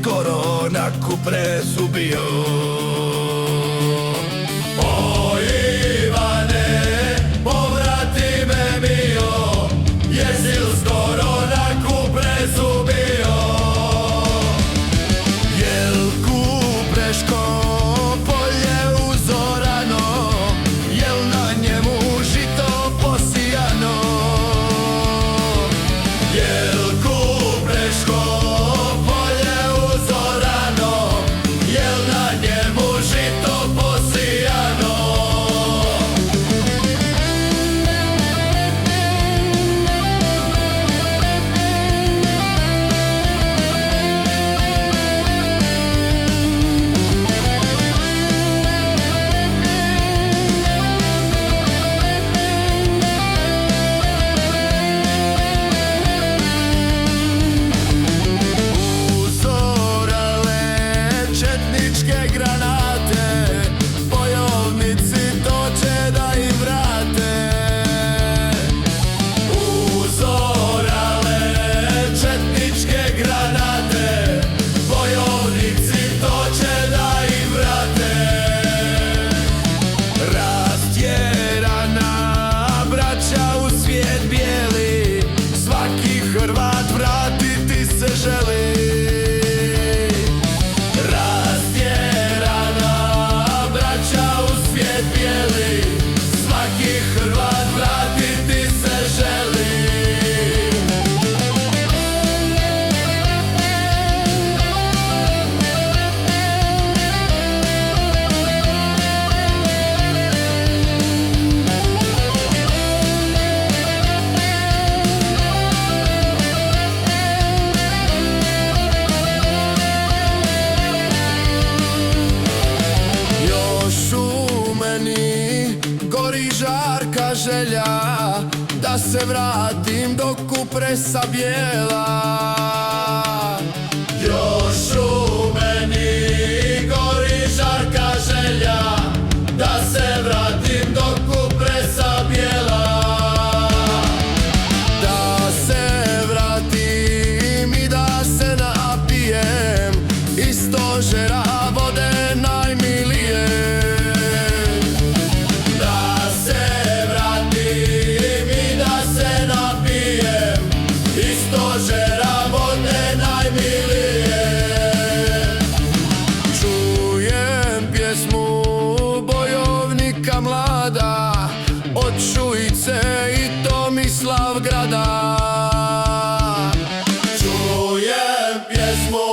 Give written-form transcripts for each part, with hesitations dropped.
skoro na kupre subio. O Ivane, povrati me mio, jesi li skoro na kupre subio? Jel kupreško polje uzorano, jel na njemu žito posijano? Jel kupreško polje uzorano, jel na njemu žito posijano? Četničke granate, bojovnici to će da im vrate. Uzorale četničke granate, bojovnici to će da im vrate. Rastjerana braća u svijet bijeli, svaki Hrvat vratiti se želi. Svaki Hrvat vratiti se želi. Još u meni gori žarka želja da se vratim do Kupresa bijela. Još u meni gori žarka želja da se vratim do Kupresa bijela. Da se vratim i da se napijem iz stožera vode najmilije. Stožera vode najmilije. Čujem pjesmu bojovnika mlada od Šujice i Tomislavgrada. Čujem pjesmu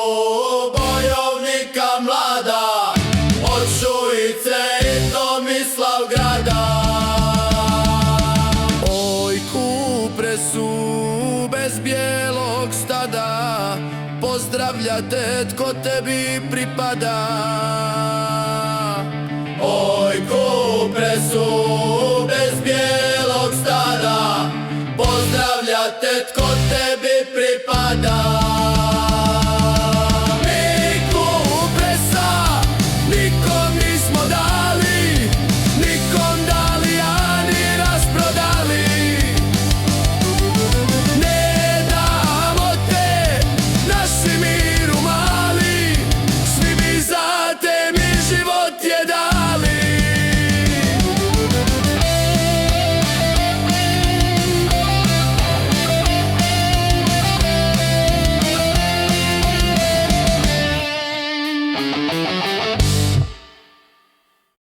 bojovnika mlada od Šujice i Tomislavgrada. Oj Kupresu bez bijelog stada, pozdravlja te tko tebi pripada.